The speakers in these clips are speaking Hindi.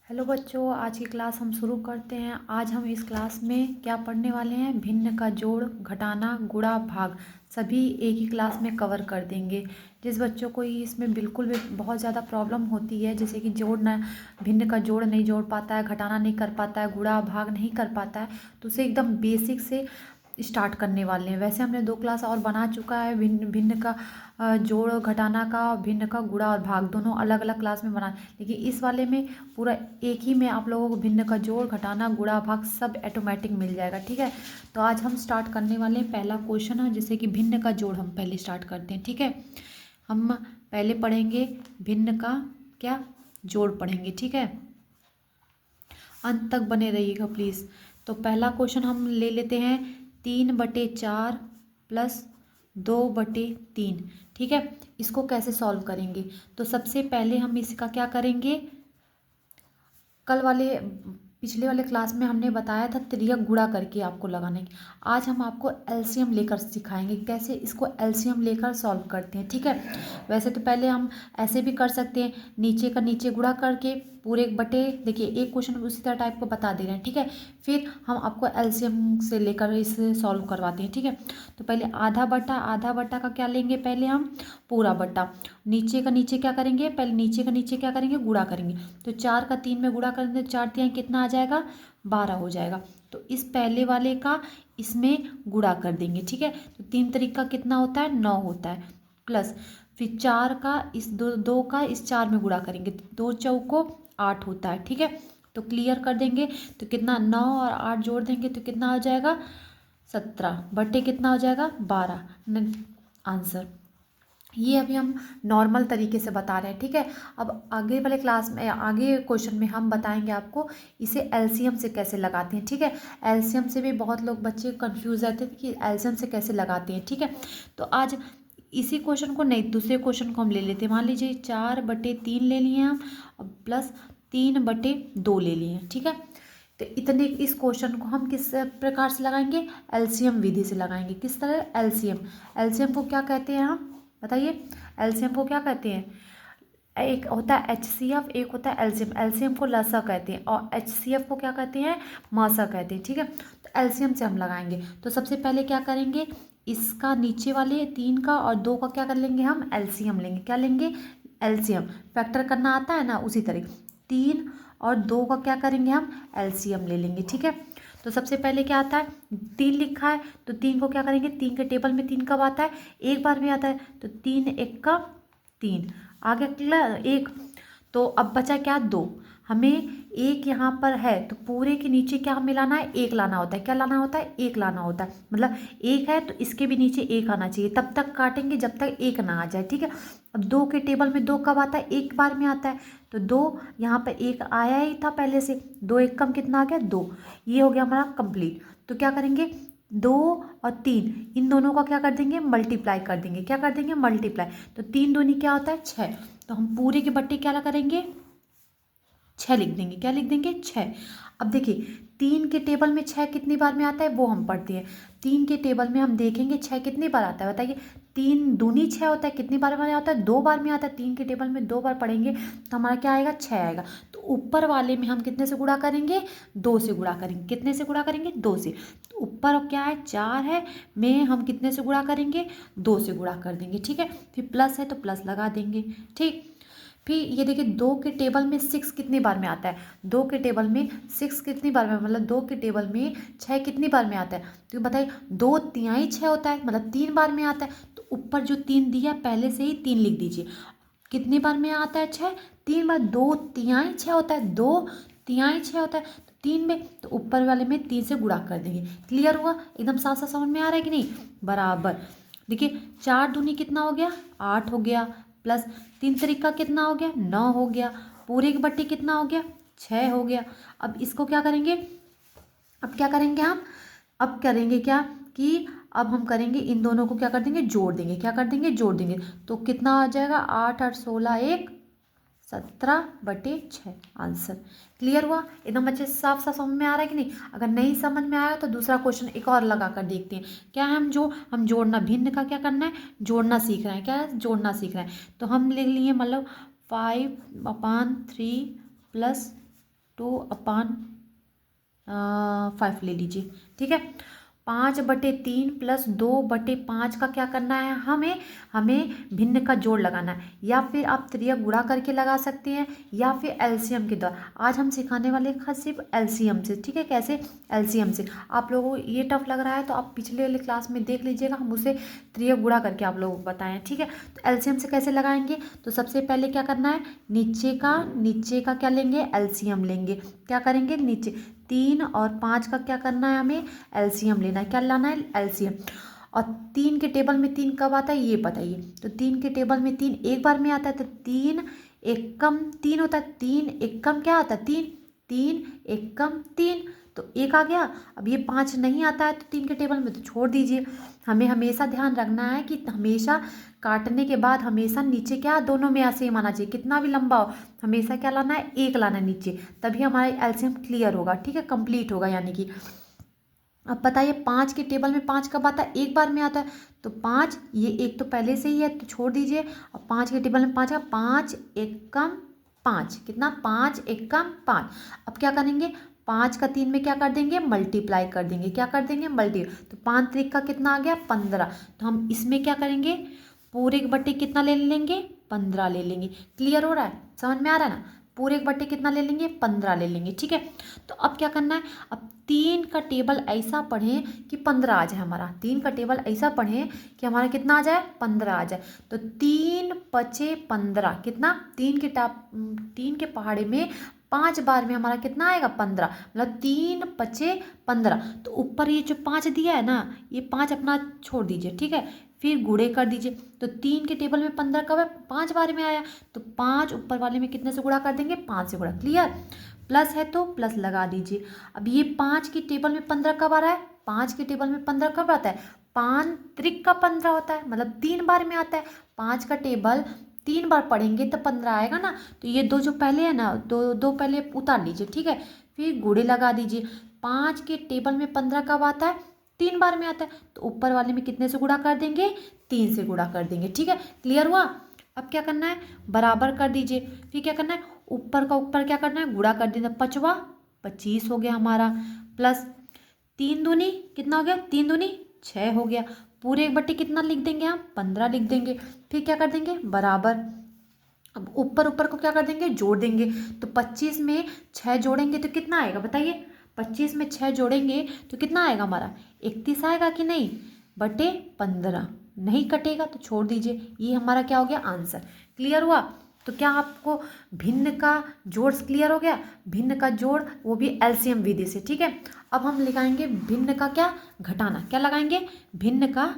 हेलो बच्चों, आज की क्लास हम शुरू करते हैं। आज हम इस क्लास में क्या पढ़ने वाले हैं? भिन्न का जोड़, घटाना, गुणा, भाग सभी एक ही क्लास में कवर कर देंगे। जिस बच्चों को इसमें बिल्कुल भी बहुत ज़्यादा प्रॉब्लम होती है, जैसे कि जोड़ना, भिन्न का जोड़ नहीं जोड़ पाता है, घटाना नहीं कर पाता है, गुणा भाग नहीं कर पाता है, तो उसे एकदम बेसिक से स्टार्ट करने वाले हैं। वैसे हमने 2 क्लास और बना चुका है, भिन्न भिन्न का जोड़ घटाना का, भिन्न का गुणा और भाग दोनों अलग अलग क्लास में बना, लेकिन इस वाले में पूरा एक ही में आप लोगों को भिन्न का जोड़, घटाना, गुणा, भाग सब ऑटोमेटिक मिल जाएगा। ठीक है, तो आज हम स्टार्ट करने वाले हैं। पहला क्वेश्चन है, जैसे कि भिन्न का जोड़ हम पहले स्टार्ट करते हैं। ठीक है, हम पहले पढ़ेंगे भिन्न का क्या जोड़ पढ़ेंगे। ठीक है, अंत तक बने रहिएगा प्लीज़। तो पहला क्वेश्चन हम ले लेते हैं, 3/4 प्लस 2/3। ठीक है, इसको कैसे सॉल्व करेंगे? तो सबसे पहले हम इसका क्या करेंगे, पिछले वाले क्लास में हमने बताया था त्रियक गुणा करके आपको लगाने की। आज हम आपको एलसीएम लेकर सिखाएंगे कैसे इसको एलसीएम लेकर सॉल्व करते हैं। ठीक है, वैसे तो पहले हम ऐसे भी कर सकते हैं, नीचे का नीचे गुणा करके पूरे बटे, देखिए एक क्वेश्चन उसी तरह टाइप को बता दे रहे हैं। ठीक है, फिर हम आपको एलसीएम से लेकर इसे सॉल्व करवाते हैं। ठीक है, तो पहले आधा बटा का क्या लेंगे, पहले हम पूरा बटा, नीचे का नीचे क्या करेंगे, पहले नीचे का नीचे क्या करेंगे, गुणा करेंगे। तो 4 का 3 में गुणा करेंगे तो 4 तिहाई कितना आ जाएगा, 12 हो जाएगा। तो इस पहले वाले का इसमें गुणा कर देंगे। ठीक है, तो 3 तरीका कितना होता है, 9 होता है, प्लस फिर 4 का इस दो का इस 4 में गुणा करेंगे, 2 चौको 8 होता है। ठीक है, तो क्लियर कर देंगे, तो कितना 9 और 8 जोड़ देंगे तो कितना हो जाएगा, 17 बटे कितना हो जाएगा, 12 आंसर। ये अभी हम नॉर्मल तरीके से बता रहे हैं। ठीक है, अब आगे वाले क्लास में, आगे क्वेश्चन में हम बताएंगे आपको इसे एलसीएम से कैसे लगाते हैं। ठीक है, एलसीएम से भी बहुत लोग बच्चे कंफ्यूज रहते हैं कि एलसीएम से कैसे लगाते हैं। ठीक है, तो आज इसी क्वेश्चन को नहीं, दूसरे क्वेश्चन को हम ले लेते हैं। मान लीजिए 4/3 ले लिए हम, प्लस 3/2 ले लिए हैं। ठीक है, तो इतने इस क्वेश्चन को हम किस प्रकार से लगाएंगे, एलसीएम विधि से लगाएंगे। किस तरह, एलसीएम, एलसीएम को क्या कहते हैं हम बताइए, एलसीएम को क्या कहते हैं? एक होता है एचसीएफ, एक होता है एलसीएम। एलसीएम को लसा कहते हैं और एचसीएफ को क्या कहते हैं, मासा कहते हैं। ठीक है, तो एलसीएम से हम लगाएंगे। तो सबसे पहले क्या करेंगे, इसका नीचे वाले 3 का और 2 का क्या कर लेंगे, हम एलसीएम लेंगे। क्या लेंगे, एलसीएम। फैक्टर करना आता है ना, उसी तरह 3 और 2 का क्या करेंगे, हम एलसीएम ले लेंगे। ठीक है, तो सबसे पहले क्या आता है, 3 लिखा है तो 3 को क्या करेंगे, 3 के टेबल में 3 कब आता है, एक बार में आता है, तो 3 1 का 3 आ गया, क्लियर एक। तो अब बचा क्या, 2। हमें एक यहाँ पर है तो पूरे के नीचे क्या हमें लाना है, एक लाना होता है। क्या लाना होता है, एक लाना होता है। मतलब एक है तो इसके भी नीचे एक आना चाहिए, तब तक काटेंगे जब तक एक ना आ जाए। ठीक है, अब 2 के टेबल में 2 कब आता है, एक बार में आता है, तो 2 यहाँ पर एक आया ही था पहले से, 2 एक कम कितना आ गया, 2। ये हो गया हमारा कंप्लीट। तो क्या करेंगे, 2 और 3 इन दोनों का क्या कर देंगे, मल्टीप्लाई कर देंगे। क्या कर देंगे, मल्टीप्लाई। तो 3 दूनी क्या होता है, 6। तो हम पूरे के बट्टे क्या करेंगे, 6 लिख देंगे। क्या लिख देंगे, 6। अब देखिए 3 के टेबल में 6 कितनी बार में आता है वो हम पढ़ते हैं। 3 के टेबल में हम देखेंगे 6 कितनी बार आता है, बताइए। 3 दूनी 6 होता है, कितनी बार में आता है, 2 बार में आता है। 3 के टेबल में 2 बार पढ़ेंगे तो हमारा क्या आएगा, 6 आएगा। तो ऊपर वाले में हम कितने से गुणा करेंगे, 2 से गुणा करेंगे। कितने से गुणा करेंगे, 2 से। तो ऊपर क्या है, 4 है, में हम कितने से गुणा करेंगे, 2 से गुणा कर देंगे। ठीक है, फिर प्लस है तो प्लस लगा देंगे। ठीक, फिर ये देखिए 2 के टेबल में 6 कितनी बार में आता है, 2 के टेबल में 6 कितनी बार में, मतलब 2 के टेबल में 6 कितनी बार में आता है, तो बताइए 2 तिहाई 6 होता है, मतलब 3 बार में आता है। तो ऊपर जो 3 दिया पहले से ही 3 लिख दीजिए। कितनी बार में आता है, 6, 3 बार। 2 तिहाई 6 होता है, 2 तिहाई 6 होता है, तो 3 में, तो ऊपर वाले में 3 से गुणा कर देंगे। क्लियर हुआ, एकदम साफ साफ समझ में आ रहा है कि नहीं, बराबर। देखिए 4 दूनी कितना हो गया, 8 हो गया, प्लस 3 तरीका कितना हो गया, 9 हो गया, पूरे की बट्टी कितना हो गया, 6 हो गया। अब इसको क्या करेंगे, अब क्या करेंगे हम, अब करेंगे क्या कि अब हम करेंगे इन दोनों को क्या कर देंगे, जोड़ देंगे। क्या कर देंगे, जोड़ देंगे। तो कितना आ जाएगा, 8 8 16 1 17/6 आंसर। क्लियर हुआ, एकदम अच्छे से साफ साफ समझ में आ रहा है कि नहीं। अगर नहीं समझ में आया तो दूसरा क्वेश्चन एक और लगा कर देखते हैं। क्या है, हम जोड़ना, भिन्न का क्या करना है, जोड़ना सीख रहे हैं। क्या है, जोड़ना सीख रहे हैं। तो हम लिख लिए, मतलब 5/3 प्लस 2/5 ले लीजिए, ठीक है। 5/3 प्लस 2/5 का क्या करना है, हमें भिन्न का जोड़ लगाना है, या फिर आप त्रियक गुणा करके लगा सकते हैं, या फिर एलसीएम के द्वारा। आज हम सिखाने वाले हैं सिर्फ एलसीएम से, ठीक है। कैसे, एलसीएम से। आप लोगों को ये टफ लग रहा है तो आप पिछले वाले क्लास में देख लीजिएगा, हम उसे त्रियक गुणा करके आप लोगों को बताएं, ठीक है। तो एलसीएम से कैसे लगाएंगे, तो सबसे पहले क्या करना है, नीचे का क्या लेंगे, एलसीएम लेंगे। क्या करेंगे, नीचे 3 और 5 का क्या करना है, हमें एलसीएम लेना है। क्या लाना है, एलसीएम। और 3 के टेबल में 3 कब आता है, ये बताइए। तो 3 के टेबल में 3 एक बार में आता है, तो 3 एकम 3 होता है। 3 एकम क्या आता है, 3 एकम 3, तो 1 आ गया। अब ये 5 नहीं आता है तो 3 के टेबल में, तो छोड़ दीजिए। हमें हमेशा ध्यान रखना है कि हमेशा काटने के बाद हमेशा नीचे क्या, दोनों में ऐसे ही माना चाहिए, कितना भी लंबा हो हमेशा क्या लाना है, 1 लाना है नीचे, तभी हमारा एलसीएम क्लियर होगा, ठीक है, कंप्लीट होगा। यानी कि अब बताइए 5 के टेबल में 5 कब आता है, एक बार में आता है। तो 5, ये 1 तो पहले से ही है तो छोड़ दीजिए। अब 5 के टेबल में 5 का 5 एकम 5, कितना, 5 एकम 5। अब क्या करेंगे, 5 का 3 में क्या कर देंगे, मल्टीप्लाई कर देंगे। क्या कर देंगे, मल्टी। तो 5 त्रिक का कितना आ गया, 15। तो हम इसमें क्या करेंगे, पूरे के बट्टे कितना ले लेंगे, 15 ले लेंगे। क्लियर हो रहा है, समझ में आ रहा है ना। पूरे के बट्टे कितना ले लेंगे, 15 ले लेंगे, ठीक है। तो अब क्या करना है, अब 3 का टेबल ऐसा पढ़ें कि 15 आ जाए हमारा। 3 का टेबल ऐसा पढ़ें कि हमारा कितना आ जाए, 15 आ जाए। तो 3 पचे 15, कितना, 3 के पहाड़े में 5 बार में हमारा कितना आएगा, 15, मतलब 3 पचे 15। तो ऊपर ये जो 5 दिया है ना, ये 5 अपना छोड़ दीजिए, ठीक है। फिर गुणे कर दीजिए। तो 3 के टेबल में 15 कब है, 5 बार में आया, तो 5 ऊपर वाले में कितने से गुणा कर देंगे, 5 से गुणा। क्लियर, प्लस है तो प्लस लगा दीजिए। अब ये 5 की टेबल में 15 कब आ रहा है, 5 के टेबल में 15 कब आता है, 5 त्रिक का 15 होता है, मतलब 3 बार में आता है। 5 का टेबल 3 बार पढ़ेंगे तो 15 आएगा ना। तो ये दो जो पहले है ना, दो पहले उतार लीजिए, ठीक है। फिर गुणे लगा दीजिए। 5 के टेबल में 15 कब आता है, 3 बार में आता है, तो ऊपर वाले में कितने से गुणा कर देंगे, 3 से गुणा कर देंगे, ठीक है। क्लियर हुआ। अब क्या करना है, बराबर कर दीजिए। फिर क्या करना है, ऊपर का ऊपर क्या करना है, गुणा कर देना। 5 25 हो गया हमारा, प्लस 3 दूनी कितना हो गया, 3 दूनी 6 हो गया। पूरे एक बट्टे कितना लिख देंगे हम, 15 लिख देंगे। फिर क्या कर देंगे, बराबर। अब ऊपर को क्या कर देंगे, जोड़ देंगे। तो 25 में 6 जोड़ेंगे तो कितना आएगा, बताइए। 25 में 6 जोड़ेंगे तो कितना आएगा हमारा, 31 आएगा कि नहीं, बटे 15। नहीं कटेगा तो छोड़ दीजिए। ये हमारा क्या हो गया, आंसर। क्लियर हुआ। तो क्या आपको भिन्न का जोड़ क्लियर हो गया, भिन्न का जोड़, वो भी एलसीएम विधि से, ठीक है। अब हम लगाएंगे भिन्न का क्या, घटाना। क्या लगाएंगे, भिन्न का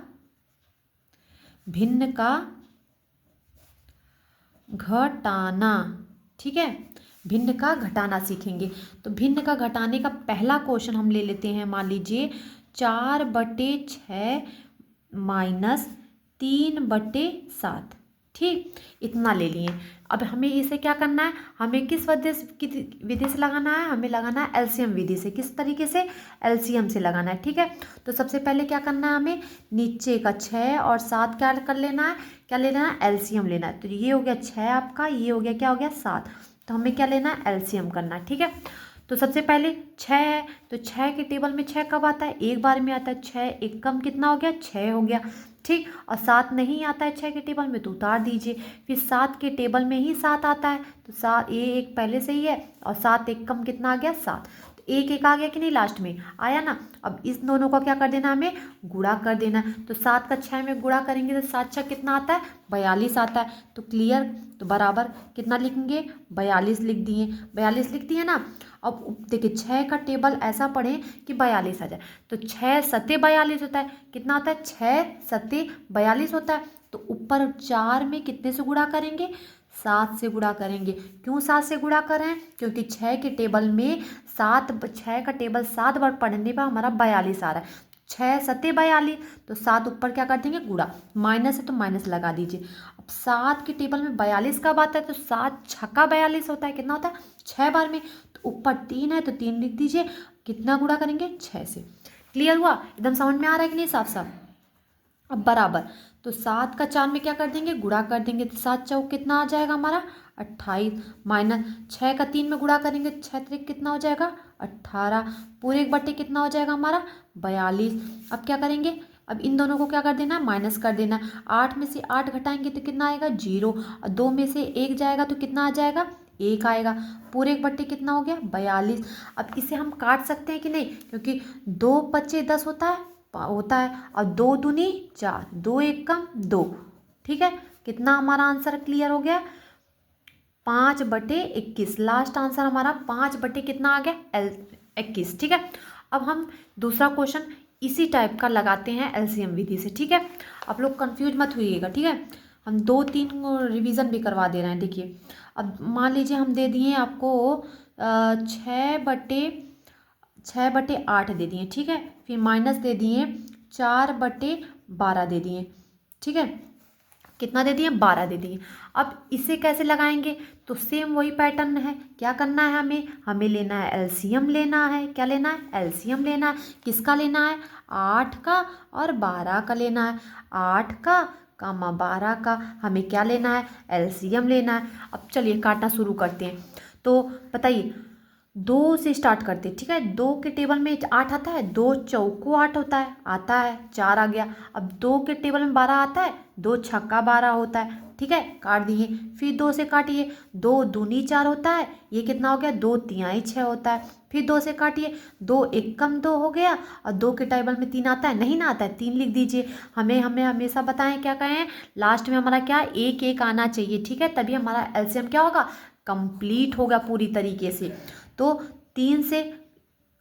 घटाना, ठीक है। भिन्न का घटाना सीखेंगे। तो भिन्न का घटाने का पहला क्वेश्चन हम ले लेते हैं। मान लीजिए 4/6 माइनस 3/7, ठीक, इतना ले लिए। अब हमें इसे क्या करना है, हमें किस विधि से लगाना है, हमें लगाना है एलसीएम विधि से। किस तरीके से, एलसीएम से लगाना है, ठीक है। तो सबसे पहले क्या करना है, हमें नीचे का 6 और 7 क्या कर लेना है, क्या लेना है, एलसीएम लेना है। तो ये हो गया 6 आपका, ये हो गया क्या हो गया, 7। तो हमें क्या लेना है, एलसीएम करना है, ठीक है। तो सबसे पहले 6 है, तो 6 के टेबल में 6 कब आता है, एक बार में आता है। 6 एक कम कितना हो गया, 6 हो गया, ठीक। और 7 नहीं आता है 6 के टेबल में, तो उतार दीजिए। फिर 7 के टेबल में ही 7 आता है, तो 7 ये एक पहले से ही है, और 7 एक कम कितना आ गया, 7। तो एक आ गया कि नहीं, लास्ट में आया ना। अब इस दोनों का क्या कर देना, हमें गुणा कर देना। तो 7 का 6 में गुणा करेंगे तो 7 6 कितना आता है, 42 आता है। तो क्लियर, तो बराबर कितना लिखेंगे, 42 लिख दिए। 42 लिख दिए ना। अब देखिए 6 का टेबल ऐसा पढ़ें कि 42 आ जाए। तो 6 सत्ते 42 होता है, कितना होता है, 6 सत्ते 42 होता है। तो ऊपर 4 में कितने से गुणा करेंगे, 7 से गुणा करेंगे। क्यों 7 से गुणा कर रहे हैं, क्योंकि 6 के टेबल में 6 का टेबल 7 बार पढ़ने पर हमारा 42 आ रहा है। 6 सत्ते 42, तो 7 ऊपर क्या कर देंगे, गुणा। माइनस है तो माइनस लगा दीजिए। अब 7 के टेबल में 42 कब आता है, तो 7 छक्का 42 होता है, कितना होता है, 6 बार में। तो ऊपर 3 है तो 3 लिख दीजिए। कितना गुणा करेंगे, 6 से। क्लियर हुआ, एकदम समझ में आ रहा है कि नहीं, साफ साफ अब बराबर, तो 7 का 4 में क्या कर देंगे, गुणा कर देंगे, तो 7 चौक कितना आ जाएगा हमारा 28, माइनस 6 का 3 में गुणा करेंगे, 6 त्रिक कितना हो जाएगा 18, पूरे एक बट्टे कितना हो जाएगा हमारा 42। अब क्या करेंगे, अब इन दोनों को क्या कर देना है, माइनस कर देना है। 8 में से 8 घटाएंगे तो कितना आएगा 0, और 2 में से 1 जाएगा तो कितना आ जाएगा 1 आएगा, पूरे एक बट्टे कितना हो गया 42। अब इसे हम काट सकते हैं कि नहीं, क्योंकि 2 पच्चे 10 होता है और 2 दूनी 4, 2 एक कम 2, ठीक है। कितना हमारा आंसर क्लियर हो गया, 5/21। लास्ट आंसर हमारा 5/ कितना आ गया 21, ठीक है। अब हम दूसरा क्वेश्चन इसी टाइप का लगाते हैं एलसीएम विधि से, ठीक है। आप लोग कंफ्यूज मत होइएगा, ठीक है। हम 2-3 रिवीजन भी करवा दे रहे हैं। देखिए, अब मान लीजिए हम दे दिए आपको 6/8 दे दिए, ठीक है। फिर माइनस दे दिए 4/12 दे दिए, ठीक है। कितना दे दिए 12 दे दिए। अब इसे कैसे लगाएंगे, तो सेम वही पैटर्न है। क्या करना है, हमें लेना है एलसीएम लेना है। क्या लेना है, एलसीएम लेना है। किसका लेना है, 8 का और 12 का लेना है। 8 का कामा 12 का हमें क्या लेना है, एलसीएम लेना है। अब चलिए काटना शुरू करते हैं। तो बताइए, 2 से स्टार्ट करते हैं, ठीक है। 2 के टेबल में 8 आता है, 2 चौको 8 होता है, आता है 4 आ गया। अब 2 के टेबल में 12 आता है, 2 छक्का 12 होता है, ठीक है, काट दिए। फिर 2 से काटिए, 2 दूनी 4 होता है, ये कितना हो गया 2 तिहाई 6 होता है। फिर 2 से काटिए, 2 एक कम 2 हो गया, और 2 के टेबल में 3 आता है, नहीं ना आता है 3 लिख दीजिए। हमें हमेशा बताएं क्या कहें, लास्ट में हमारा क्या एक एक आना चाहिए, ठीक है, तभी हमारा एलसीएम क्या होगा, कंप्लीट होगा पूरी तरीके से। तो 3 से,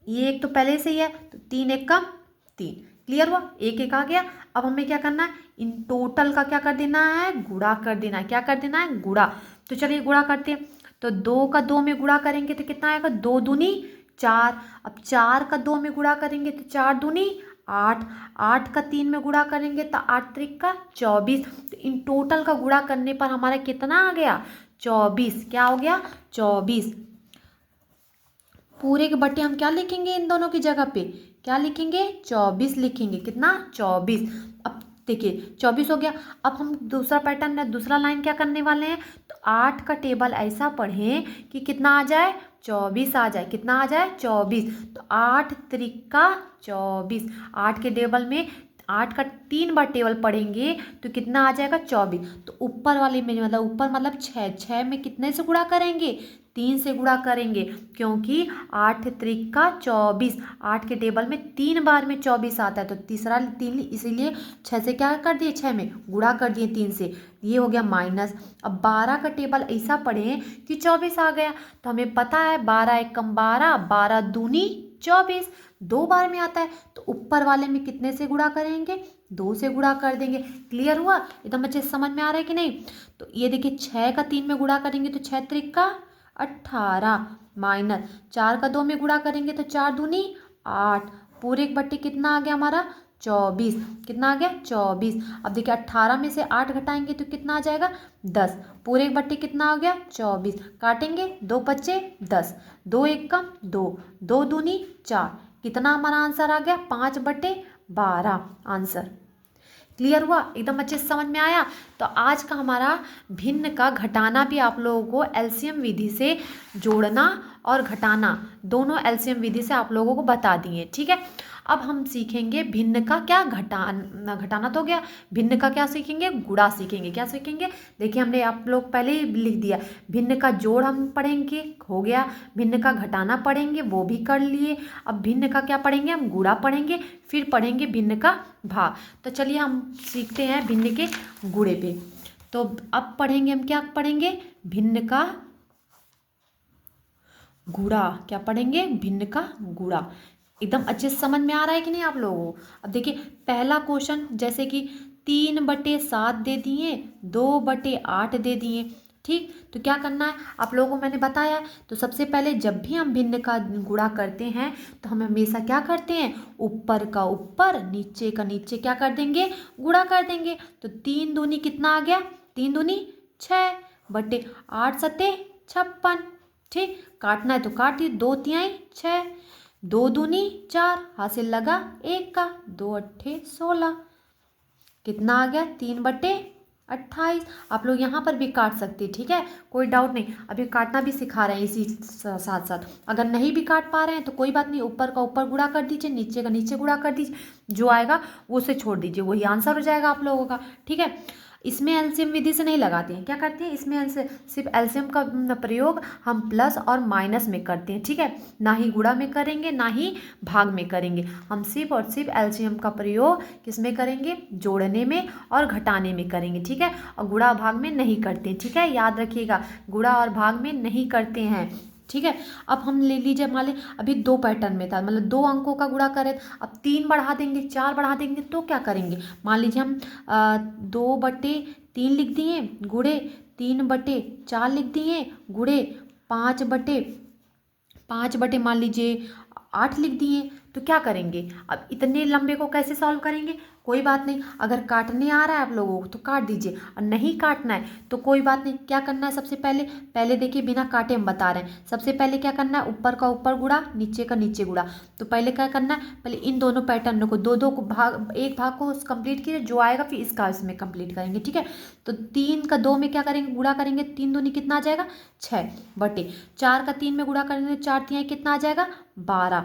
ये एक तो पहले से ही है, तो 3 एक कम 3, क्लियर हुआ, एक एक आ गया। अब हमें क्या करना है, इन टोटल का क्या कर देना है, गुणा कर देना है। क्या कर देना है, गुणा। तो चलिए गुणा करते हैं। तो 2 का 2 में गुणा करेंगे तो कितना आएगा, 2 दूनी 4। अब 4 का 2 में गुणा करेंगे तो 4 दूनी 8, 8 का 3 में गुणा करेंगे तो 8 त्रिक का 24। तो इन टोटल का गुणा करने पर हमारा कितना आ गया 24, क्या हो गया 24। पूरे के बट्टे हम क्या लिखेंगे, इन दोनों की जगह पे क्या लिखेंगे 24 लिखेंगे। कितना 24। अब देखिए 24 हो गया। अब हम दूसरा पैटर्न है, दूसरा लाइन क्या करने वाले हैं, तो 8 का टेबल ऐसा पढ़ें कि कितना आ जाए 24 आ जाए। कितना आ जाए 24। तो 8 त्रिका 24, 8 के टेबल में 8 का 3 बार टेबल पढ़ेंगे तो कितना आ जाएगा 24। तो ऊपर वाले में मतलब ऊपर मतलब 6 में कितने से गुणा करेंगे, 3 से गुणा करेंगे, क्योंकि 8 त्रिका 24, 8 के टेबल में 3 बार में 24 आता है, तो तीसरा 3, इसीलिए 6 से क्या कर दिए, 6 में गुणा कर दिए 3 से, ये हो गया माइनस। अब 12 का टेबल ऐसा पढ़ें कि 24 आ गया, तो हमें पता है 12 एक कम 12, 12 दूनी 24, 2 बार में आता है, तो ऊपर वाले में कितने से गुणा करेंगे, 2 से गुणा कर देंगे। क्लियर हुआ, एकदम अच्छे से समझ में आ रहा है कि नहीं। तो ये देखिए 6 का 3 में गुणा करेंगे तो 6 त्रिका 18, माइनस 4 का 2 में गुणा करेंगे तो 4 दूनी 8, पूरे एक बट्टे कितना आ गया हमारा 24। कितना आ गया 24। अब देखिए 18 में से 8 घटाएंगे तो कितना आ जाएगा 10, पूरे एक बट्टे कितना हो गया 24। काटेंगे 2 पच्चे 10, 2 एक कम 2, 2 दूनी 4, कितना हमारा आंसर आ गया 5/12 आंसर। क्लियर हुआ, एकदम अच्छे से समझ में आया। तो आज का हमारा भिन्न का घटाना भी आप लोगों को एलसीएम विधि से जोड़ना और घटाना दोनों एलसीएम विधि से आप लोगों को बता दिए, ठीक है। अब हम सीखेंगे भिन्न का क्या घटाना, घटाना तो हो गया, भिन्न का क्या सीखेंगे, गुणा सीखेंगे। क्या सीखेंगे, देखिए हमने आप लोग पहले ही लिख दिया, भिन्न का जोड़ हम पढ़ेंगे, हो गया। भिन्न का घटाना पढ़ेंगे, वो भी कर लिए। अब भिन्न का क्या पढ़ेंगे, हम गुणा पढ़ेंगे, फिर पढ़ेंगे भिन्न का भाग। तो चलिए हम सीखते हैं भिन्न के गुणे पे। तो अब पढ़ेंगे हम, क्या पढ़ेंगे, भिन्न का गुणा। क्या पढ़ेंगे, भिन्न का गुणा। एकदम अच्छे से समझ में आ रहा है कि नहीं आप लोगों को। अब देखिए पहला क्वेश्चन, जैसे कि 3/7 दे दिए, 2/8 दे दिए, ठीक। तो क्या करना है आप लोगों को मैंने बताया। तो सबसे पहले जब भी हम भिन्न का गुणा करते हैं तो हम हमेशा क्या करते हैं, ऊपर का ऊपर नीचे का नीचे क्या कर देंगे, गुणा कर देंगे। तो 3 दूनी कितना आ गया, 3 दूनी 6/8 सत्ते 56, ठीक। काटना है तो काटिए, 2 तिहाई 6, 2 दूनी 4, हाथ से लगा 1 का, 2 अट्ठे 16, कितना आ गया 3/28। आप लोग यहाँ पर भी काट सकते हैं, ठीक है, कोई डाउट नहीं। अभी काटना भी सिखा रहे हैं इसी साथ साथ। अगर नहीं भी काट पा रहे हैं तो कोई बात नहीं, ऊपर का ऊपर गुणा कर दीजिए, नीचे का नीचे गुणा कर दीजिए, जो आएगा वो उसे छोड़ दीजिए, वही आंसर हो जाएगा आप लोगों का, ठीक है। इसमें एलसीएम विधि से नहीं लगाते हैं, क्या करते हैं इसमें सिर्फ एलसीएम का प्रयोग हम प्लस और माइनस में करते हैं, ठीक है, ना ही गुणा में करेंगे ना ही भाग में करेंगे। हम सिर्फ और सिर्फ एलसीएम का प्रयोग किस में करेंगे, जोड़ने में और घटाने में करेंगे, ठीक है, और गुणा भाग में नहीं करते, ठीक है, याद रखिएगा, गुणा और भाग में नहीं करते हैं, ठीक है। अब हम ले लीजिए, मान ली अभी 2 पैटर्न में था, मतलब 2 अंकों का गुणा करें, अब 3 बढ़ा देंगे, 4 बढ़ा देंगे तो क्या करेंगे, मान लीजिए हम 2/3 लिख दिए गुणे 3/4 लिख दिए गुणे 5/5 मान लीजिए 8 लिख दिए, तो क्या करेंगे, अब इतने लंबे को कैसे सॉल्व करेंगे, कोई बात नहीं, अगर काटने आ रहा है आप लोगों को तो काट दीजिए, और नहीं काटना है तो कोई बात नहीं, क्या करना है सबसे पहले देखिए बिना काटे हम बता रहे हैं, सबसे पहले क्या करना है, ऊपर का ऊपर गुणा नीचे का नीचे गुणा। तो पहले क्या करना है, पहले इन दोनों पैटर्न को दो को भाग, एक भाग को कंप्लीट कीजिए, जो आएगा फिर इसका इसमें कंप्लीट करेंगे, ठीक है। तो 3 का 2 में क्या करेंगे, गुणा करेंगे, 3 दूनी कितना आ जाएगा 6/4 का 3 में गुणा करेंगे, 4 तिहाई कितना आ जाएगा 12।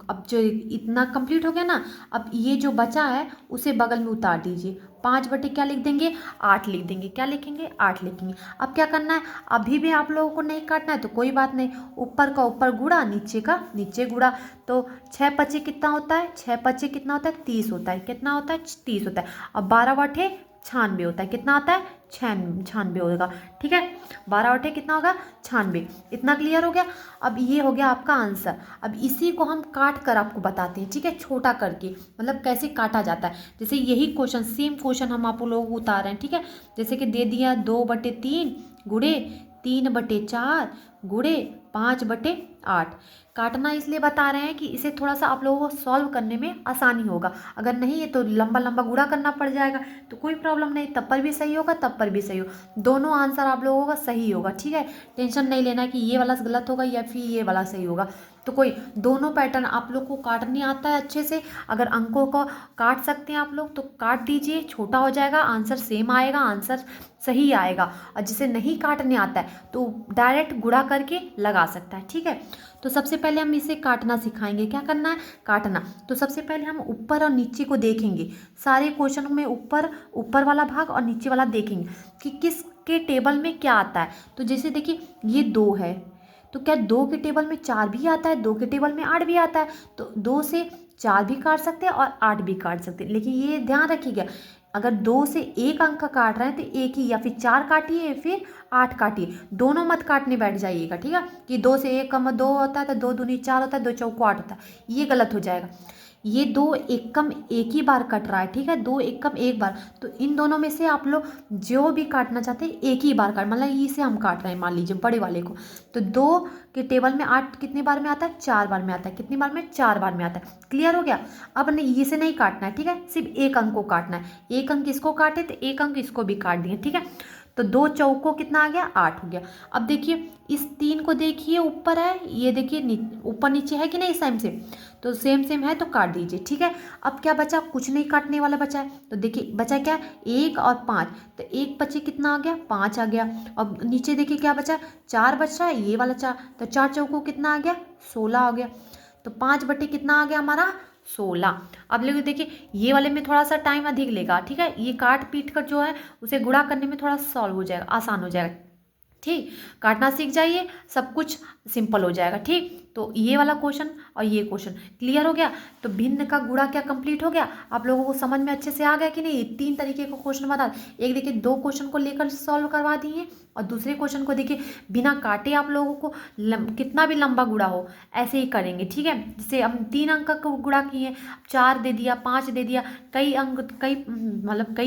अब जो इतना कंप्लीट हो गया ना, अब ये जो बचा है उसे बगल में उतार दीजिए, 5 क्या लिख देंगे 8 लिख देंगे, क्या लिखेंगे 8 लिखेंगे। अब क्या करना है, अभी भी आप लोगों को नहीं काटना है तो कोई बात नहीं, ऊपर का ऊपर गुणा नीचे का नीचे गुणा, तो 6×5 कितना होता है, 6×5 कितना होता है 30 होता है, कितना होता है 30 होता है। अब 12/8 96 होता है, कितना आता है 96 होगा, ठीक है, 12/8 कितना होगा 96। इतना क्लियर हो गया। अब ये हो गया आपका आंसर। अब इसी को हम काट कर आपको बताते हैं, ठीक है, छोटा करके, मतलब कैसे काटा जाता है। जैसे यही क्वेश्चन सेम क्वेश्चन हम आप लोगों को उतार रहे हैं, ठीक है, जैसे कि दे दिया 2/3 गुणे 3/4 गुणे 5/8। काटना इसलिए बता रहे हैं कि इसे थोड़ा सा आप लोगों को सॉल्व करने में आसानी होगा, अगर नहीं है तो लंबा लंबा गुणा करना पड़ जाएगा, तो कोई प्रॉब्लम नहीं, तब पर भी सही होगा तब पर भी सही होगा, दोनों आंसर आप लोगों का सही होगा, ठीक है। टेंशन नहीं लेना कि ये वाला गलत होगा या फिर ये वाला सही होगा, तो कोई दोनों पैटर्न आप लोग को काटने आता है अच्छे से, अगर अंकों को काट सकते हैं आप लोग तो काट दीजिए, छोटा हो जाएगा, आंसर सेम आएगा, आंसर सही आएगा। और जिसे नहीं काटने आता है तो डायरेक्ट गुणा करके लगा सकता है, ठीक है। तो सबसे पहले हम इसे काटना सिखाएंगे, क्या करना है काटना। तो सबसे पहले हम ऊपर और नीचे को देखेंगे, सारे क्वेश्चन में ऊपर वाला भाग और नीचे वाला देखेंगे कि किसके टेबल में क्या आता है। तो जैसे देखिए ये 2 है, तो क्या 2 के टेबल में 4 भी आता है, 2 के टेबल में 8 भी आता है, तो 2 से 4 भी काट सकते हैं और 8 भी काट सकते हैं। लेकिन ये ध्यान रखिएगा, अगर 2 से 1 अंक का काट रहे हैं तो एक ही, या फिर 4 काटिए फिर 8 काटिए, दोनों मत काटने बैठ जाइएगा, ठीक है, कि 2 से 1 कम 2 होता है तो 2 दूनी 4 होता है, 2 चौको 8 होता है, ये गलत हो जाएगा। ये 2 एकम एक ही बार कट रहा है, ठीक है, 2 एकम एक बार, तो इन दोनों में से आप लोग जो भी काटना चाहते हैं एक ही बार काट, मतलब इसे हम काट रहे हैं मान लीजिए बड़े वाले को, तो 2 के टेबल में 8 कितनी बार में आता है 4 बार में आता है, कितनी बार में 4 बार में आता है। क्लियर हो गया। अब नहीं इसे नहीं काटना है, ठीक है, सिर्फ एक अंक को काटना है, एक अंक इसको काटे तो एक अंक इसको भी काट दिए, ठीक है, तो 2 चौको कितना आ गया 8 हो गया। अब देखिए इस 3 को देखिए ऊपर है, ये देखिए ऊपर नीचे है कि नहीं सेम सेम, तो सेम सेम है तो काट दीजिए, ठीक है। अब क्या बचा, कुछ नहीं काटने वाला बचा है, तो देखिए बचा क्या 1 और 5, तो 1 बचे कितना आ गया 5 आ गया। अब नीचे देखिए क्या बचा 4 बचा है, ये वाला 4, तो 4 चौको कितना आ गया 16 आ गया, तो 5 कितना आ गया हमारा 16। अब लेकिन देखिए ये वाले में थोड़ा सा टाइम अधिक लेगा, ठीक है, ये काट पीट कर जो है उसे गुणा करने में थोड़ा सॉल्व हो जाएगा, आसान हो जाएगा, ठीक, काटना सीख जाइए सब कुछ सिंपल हो जाएगा, ठीक। तो ये वाला क्वेश्चन और ये क्वेश्चन क्लियर हो गया। तो भिन्न का गुणा क्या कंप्लीट हो गया, आप लोगों को समझ में अच्छे से आ गया कि नहीं। 3 तरीके का क्वेश्चन बता, एक देखिए 2 क्वेश्चन को लेकर सॉल्व करवा दिए, और दूसरे क्वेश्चन को देखिए बिना काटे आप लोगों को कितना भी लंबा गुणा हो ऐसे ही करेंगे, ठीक है। जैसे हम 3 अंक का गुणा किए, 4 दे दिया 5 दे दिया, कई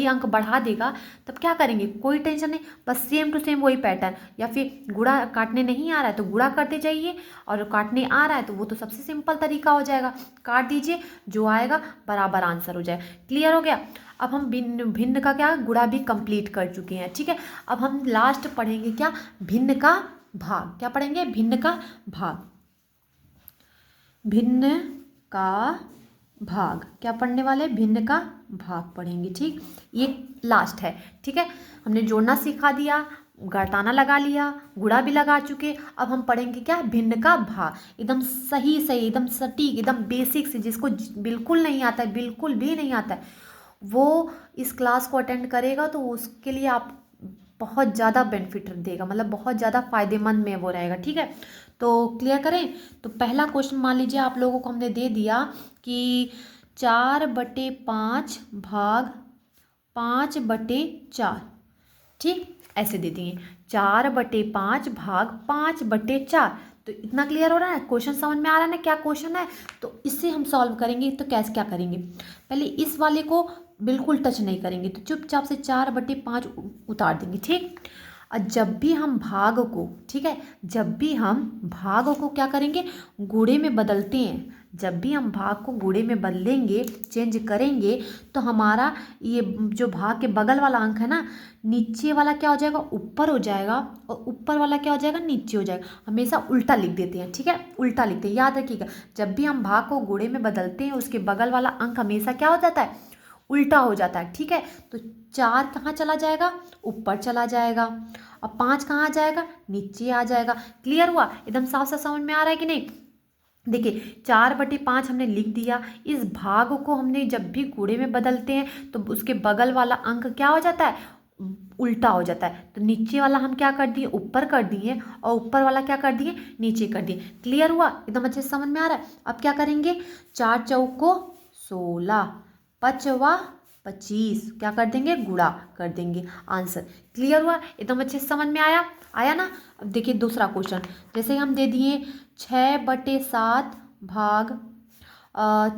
अंक बढ़ा देगा, तब क्या करेंगे, कोई टेंशन नहीं, बस सेम टू सेम वही पैटर्न, या फिर गुणा काटने नहीं आ रहा है तो गुणा करते जाइए, और काटने आ रहा है तो वो तो सबसे सिंपल तरीका हो जाएगा, काट दीजिए, जो आएगा बराबर आंसर हो जाए। क्लियर हो गया। अब हम भिन्न का क्या गुणा भी कंप्लीट कर चुके हैं, ठीक है। अब हम लास्ट पढ़ेंगे क्या, भिन्न का भाग। क्या पढ़ेंगे, भिन्न का भाग। भिन्न का भाग, क्या पढ़ने वाले, भिन्न का भाग पढ़ेंगे। ठीक, ये लास्ट है। ठीक है, हमने जोड़ना सिखा दिया, घटाना लगा लिया, गुणा भी लगा चुके। अब हम पढ़ेंगे क्या, भिन्न का भाग। एकदम सही सही, एकदम सटीक, एकदम बेसिक से, जिसको बिल्कुल नहीं आता है, बिल्कुल भी नहीं आता है, वो इस क्लास को अटेंड करेगा तो उसके लिए आप बहुत ज़्यादा बेनिफिट देगा, मतलब बहुत ज़्यादा फायदेमंद में वो रहेगा। ठीक है, तो क्लियर करें। तो पहला क्वेश्चन मान लीजिए आप लोगों को हमने दे दिया कि 4/5 भाग 5/4। ठीक, ऐसे दे दिए 4/5 भाग 5/4। तो इतना क्लियर हो रहा है, क्वेश्चन समझ में आ रहा है ना क्या क्वेश्चन है। तो इससे हम सॉल्व करेंगे। तो कैसे क्या करेंगे, पहले इस वाले को बिल्कुल टच नहीं करेंगे, तो चुपचाप से 4/5 उतार देंगे। ठीक, और जब भी हम भाग को, ठीक है, जब भी हम भाग को क्या करेंगे, गुणे में बदलते हैं, जब भी हम भाग को गुणे में बदलेंगे, चेंज करेंगे, तो हमारा ये जो भाग के बगल वाला अंक है ना, नीचे वाला क्या हो जाएगा, ऊपर हो जाएगा, और ऊपर वाला क्या हो जाएगा, नीचे हो जाएगा। हमेशा उल्टा लिख देते हैं। ठीक है, उल्टा लिखते हैं, याद रखिएगा। जब भी हम भाग को गुणे में बदलते हैं, उसके बगल वाला अंक हमेशा क्या हो जाता है, उल्टा हो जाता है। ठीक है, तो 4 कहाँ चला जाएगा, ऊपर चला जाएगा, और 5 कहाँ आ जाएगा, नीचे आ जाएगा। क्लियर हुआ, एकदम साफ साफ समझ में आ रहा है कि नहीं। देखिए 4/5 हमने लिख दिया। इस भाग को हमने जब भी गुणे में बदलते हैं तो उसके बगल वाला अंक क्या हो जाता है, उल्टा हो जाता है। तो नीचे वाला हम क्या कर दिए, ऊपर कर दिए, और ऊपर वाला क्या कर दिए, नीचे कर दिए। क्लियर हुआ, एकदम अच्छे से समझ में आ रहा है। अब क्या करेंगे, 4 चौको 16, 5 25, क्या कर देंगे, गुणा कर देंगे, आंसर। क्लियर हुआ, एकदम अच्छे से समझ में आया, आया ना। अब देखिए दूसरा क्वेश्चन, जैसे हम दे दिए 6/7 भाग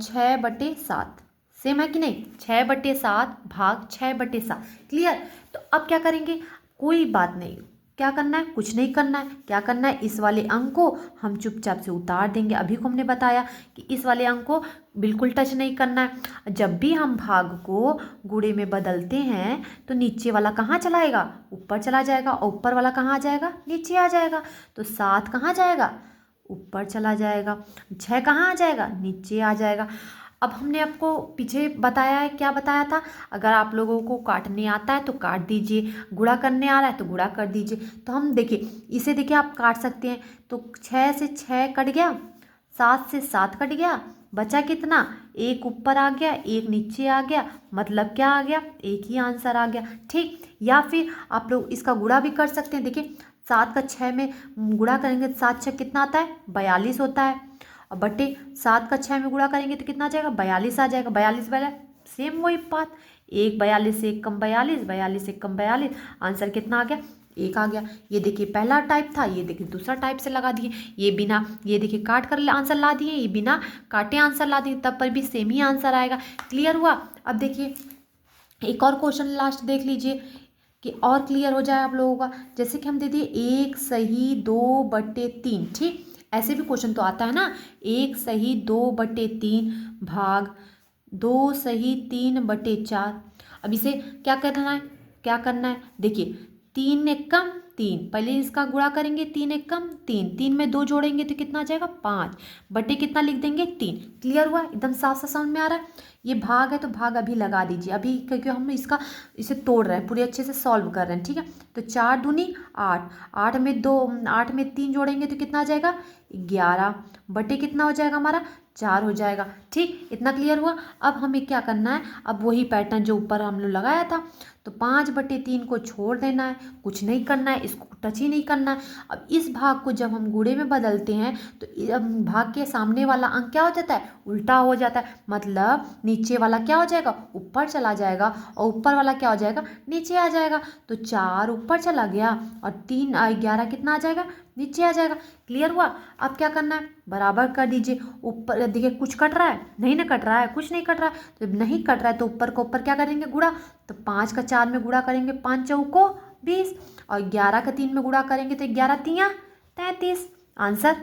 6/7, सेम है कि नहीं, 6/7 भाग 6/7। क्लियर, तो अब क्या करेंगे, कोई बात नहीं, क्या करना है, कुछ नहीं करना है। क्या करना है, इस वाले अंक को हम चुपचाप से उतार देंगे। अभी को हमने बताया कि इस वाले अंक को बिल्कुल टच नहीं करना है। जब भी हम भाग को गुणे में बदलते हैं तो नीचे वाला कहाँ चलाएगा, ऊपर चला जाएगा, और ऊपर वाला कहाँ आ जाएगा, नीचे आ जाएगा। तो 7 कहाँ जाएगा, ऊपर चला जाएगा, 6 कहाँ आ जाएगा, नीचे आ जाएगा। अब हमने आपको पीछे बताया है, क्या बताया था, अगर आप लोगों को काटने आता है तो काट दीजिए, गुणा करने आ रहा है तो गुणा कर दीजिए। तो हम देखिए, इसे देखिए आप काट सकते हैं। तो 6 से 6 कट गया, 7 से 7 कट गया, बचा कितना, एक ऊपर आ गया, एक नीचे आ गया, मतलब क्या आ गया, एक ही आंसर आ गया। ठीक, या फिर आप लोग इसका गुणा भी कर सकते हैं। देखिए 7 का 6 में गुणा करेंगे तो 7 6 कितना आता है, 42 होता है, और बटे 7 का 6 में गुणा करेंगे तो कितना आ जाएगा, 42 आ जाएगा। 42 वाला सेम वही बात, 1 42 से 1 कम 42, 42 से कम 42, आंसर कितना आ गया, 1 आ गया। ये देखिए पहला टाइप था, ये देखिए दूसरा टाइप से लगा दिए। ये बिना, ये देखिए काट कर आंसर ला दिए, ये बिना काटे आंसर ला दिए, तब पर भी सेम ही आंसर आएगा। क्लियर हुआ। अब देखिए एक और क्वेश्चन लास्ट देख लीजिए कि और क्लियर हो जाए आप लोगों का। जैसे कि हम दे दिए 1 सही 2/3। ठीक, ऐसे भी क्वेश्चन तो आता है ना, 1 सही 2/3 भाग 2 सही 3/4। अब इसे क्या करना है, क्या करना है, देखिए 3 एकम 3, पहले इसका गुणा करेंगे, 3 एकम 3, 3 में 2 जोड़ेंगे तो कितना आ जाएगा, 5, बटे कितना लिख देंगे, 3। क्लियर हुआ, एकदम साफ साफ समझ में आ रहा है। ये भाग है तो भाग अभी लगा दीजिए, अभी क्योंकि हम इसे तोड़ रहे हैं, पूरे अच्छे से सॉल्व कर रहे हैं। ठीक है, तो 4 दूनी 8, 8 में 2, 8 में 3 जोड़ेंगे तो कितना आ जाएगा, 11, बटे कितना हो जाएगा हमारा, 4 हो जाएगा। ठीक, इतना क्लियर हुआ। अब हमें क्या करना है, अब वही पैटर्न जो ऊपर हम लोग लगाया था, तो 5/3 को छोड़ देना है, कुछ नहीं करना है, इसको टच ही नहीं करना है। अब इस भाग को जब हम गुणे में बदलते हैं तो भाग के सामने वाला अंक क्या हो जाता है, उल्टा हो जाता है, मतलब नीचे वाला क्या हो जाएगा, ऊपर चला जाएगा, और ऊपर वाला क्या हो जाएगा, नीचे आ जाएगा। तो 4 ऊपर चला गया और 3 11 कितना आ जाएगा, नीचे आ जाएगा। क्लियर हुआ। अब क्या करना है, बराबर कर दीजिए। ऊपर देखिए कुछ कट रहा है, नहीं ना कट रहा है, कुछ नहीं कट रहा है, तो जब नहीं कट रहा है तो ऊपर को ऊपर क्या करेंगे, गुणा। तो 5 का 4 में गुणा करेंगे, 5 चौको 20, और 11 का 3 में गुणा करेंगे तो 11 तियाँ 33, आंसर।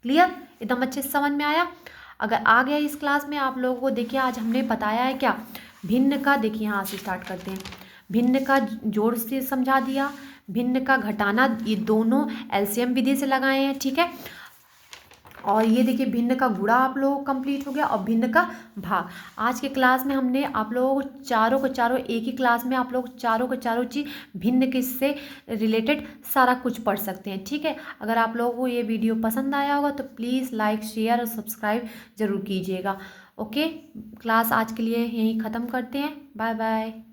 क्लियर, एकदम अच्छे से समझ में आया। अगर आ गया इस क्लास में आप लोगों को, देखिए आज हमने बताया है क्या, भिन्न का, देखिए यहाँ से स्टार्ट करते हैं, भिन्न का जोड़ से समझा दिया, भिन्न का घटाना, ये दोनों एलसीएम विधि से लगाए हैं। ठीक है, और ये देखिए भिन्न का गुणा आप लोगों को कंप्लीट हो गया और भिन्न का भाग। आज के क्लास में हमने आप लोगों को चारों एक ही क्लास में आप लोग चारों के चारों चीज़ भिन्न के से रिलेटेड सारा कुछ पढ़ सकते हैं। ठीक है, अगर आप लोगों को ये वीडियो पसंद आया होगा तो प्लीज़ लाइक शेयर और सब्सक्राइब ज़रूर कीजिएगा। ओके, क्लास आज के लिए यहीं ख़त्म करते हैं। Bye bye.